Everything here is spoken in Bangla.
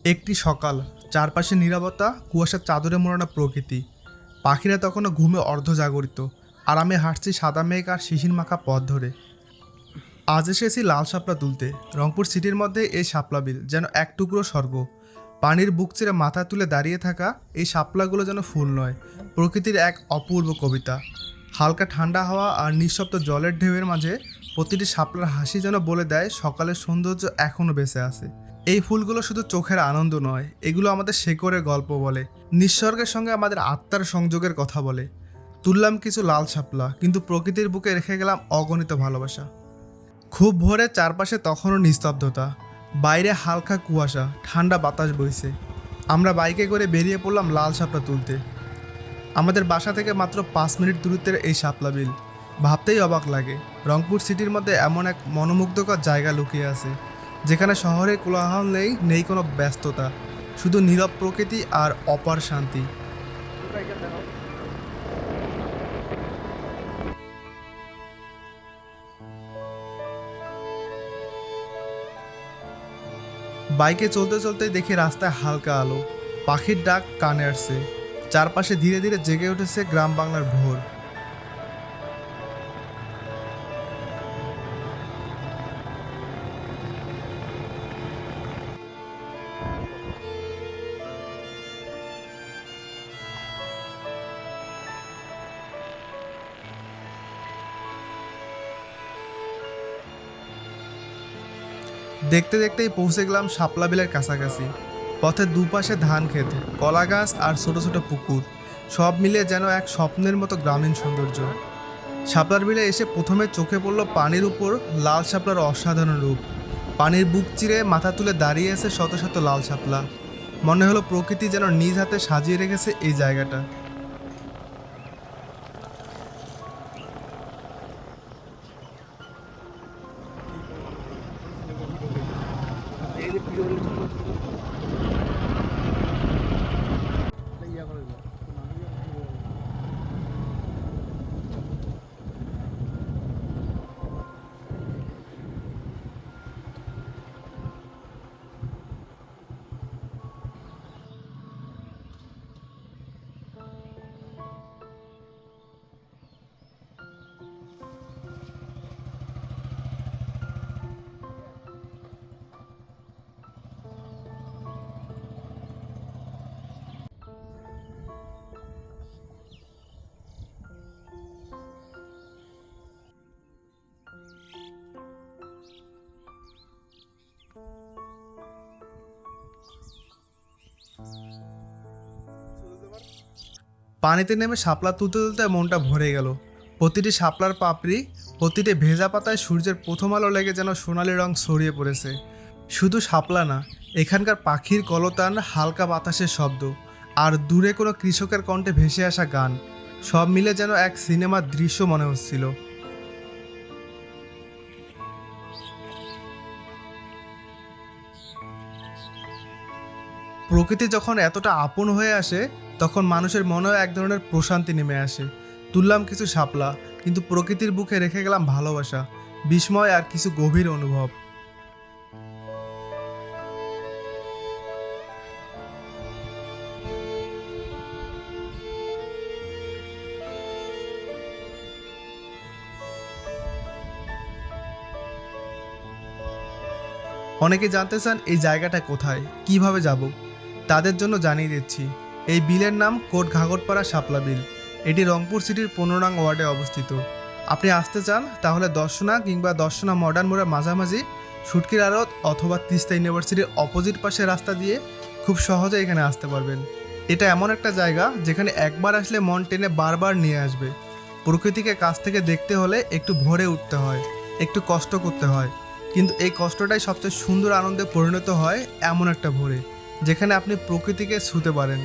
একটি সকাল, চারপাশে নীরবতা, কুয়াশার চাদরে মোড়ানো প্রকৃতি। পাখিরা তখনও ঘুমে অর্ধজাগরিত। আরামে হাঁটছি সাদা মেঘ আর শিশির মাখা পথ ধরে। আজ এসেছি লাল শাপলা তুলতে। রংপুর সিটির মধ্যে এই শাপলা বিল যেন এক টুকরো স্বর্গ। পানির বুক চিরে মাথা তুলে দাঁড়িয়ে থাকা এই শাপলাগুলো যেন ফুল নয়, প্রকৃতির এক অপূর্ব কবিতা। হালকা ঠান্ডা হাওয়া আর নিঃশব্দ জলের ঢেউয়ের মাঝে প্রতিটি শাপলার হাসি যেন বলে দেয় সকালের সৌন্দর্য এখনও বেঁচে আছে। এই ফুলগুলো শুধু চোখের আনন্দ নয়, এগুলো আমাদের শেকড়ের গল্প বলে, নিঃস্বর্গের সঙ্গে আমাদের আত্মার সংযোগের কথা বলে। তুললাম কিছু লাল শাপলা, কিন্তু প্রকৃতির বুকে রেখে গেলাম অগণিত ভালোবাসা। খুব ভোরে চারপাশে তখনও নিস্তব্ধতা। বাইরে হালকা কুয়াশা, ঠান্ডা বাতাস বইছে। আমরা বাইকে করে বেরিয়ে পড়লাম লাল শাপলা তুলতে। আমাদের বাসা থেকে মাত্র 5 মিনিট দূরত্বের এই শাপলা বিল। ভাবতেই অবাক লাগে, রংপুর সিটির মধ্যে এমন এক মনোমুগ্ধকর জায়গা লুকিয়ে আছে, যেখানে শহরের কোলাহল নেই, নেই কোনো ব্যস্ততা, শুধু নীরব প্রকৃতি আর অপার শান্তি। বাইকে চলতে চলতেই দেখি রাস্তায় হালকা আলো, পাখির ডাক কানে আসছে। চারপাশে ধীরে ধীরে জেগে উঠেছে গ্রাম বাংলার ভোর। দেখতে দেখতেই পৌঁছে গেলাম শাপলা বিলের কাছাকাছি। পথের দুপাশে ধান ক্ষেত, কলা গাছ আর ছোট ছোট পুকুর, সব মিলিয়ে যেন এক স্বপ্নের মতো গ্রামীণ সৌন্দর্য। শাপলার বিলে এসে প্রথমে চোখে পড়ল পানির উপর লাল শাপলার অসাধারণ রূপ। পানির বুক চিরে মাথা তুলে দাঁড়িয়ে আছে শত শত লাল শাপলা। মনে হলো প্রকৃতি যেন নিজ হাতে সাজিয়ে রেখেছে এই জায়গাটা। পানিতে নেমে শাপলা তুলতে তুলতে মনটা ভরে গেল। প্রতিটি শাপলার পাপড়ি, প্রতিটি ভেজা পাতায় সূর্যের প্রথম আলো লেগে যেন সোনালি রং ছড়িয়ে পড়েছে। শুধু শাপলা না, এখানকার পাখির কলতান, হালকা বাতাসের শব্দ, আর দূরে কোনো কৃষকের কণ্ঠে ভেসে আসা গান, সব মিলে যেন এক সিনেমার দৃশ্য মনে হচ্ছিল। প্রকৃতি যখন এতটা আপন হয়ে আসে, তখন মানুষের মনেও এক ধরনের প্রশান্তি নেমে আসে। তুললাম কিছু শাপলা, কিন্তু প্রকৃতির বুকে রেখে গেলাম ভালোবাসা, বিস্ময় আর কিছু গভীর অনুভব। অনেকে জানতে চান এই জায়গাটা কোথায়, কিভাবে যাব। তাদের জন্য জানিয়ে দিচ্ছি, এই বিলের নাম কোট ঘাগরপাড়া শাপলা বিল। এটি রংপুর সিটির 15 নং ওয়ার্ডে অবস্থিত। আপনি আসতে চান তাহলে দর্শনা কিংবা দর্শনা মডার্ন মোড়ের মাঝামাঝি শুটকির আড়ত অথবা তিস্তা ইউনিভার্সিটির অপোজিট পাশে রাস্তা দিয়ে খুব সহজে এখানে আসতে পারবেন। এটা এমন একটা জায়গা যেখানে একবার আসলে মন টেনে বারবার নিয়ে আসবে। প্রকৃতিকে কাছ থেকে দেখতে হলে একটু ভোরে উঠতে হয়, একটু কষ্ট করতে হয়, কিন্তু এই কষ্টটাই সবচেয়ে সুন্দর আনন্দে পরিণত হয় এমন একটা ভোরে, যেখানে আপনি প্রকৃতিকে ছুঁতে পারেন।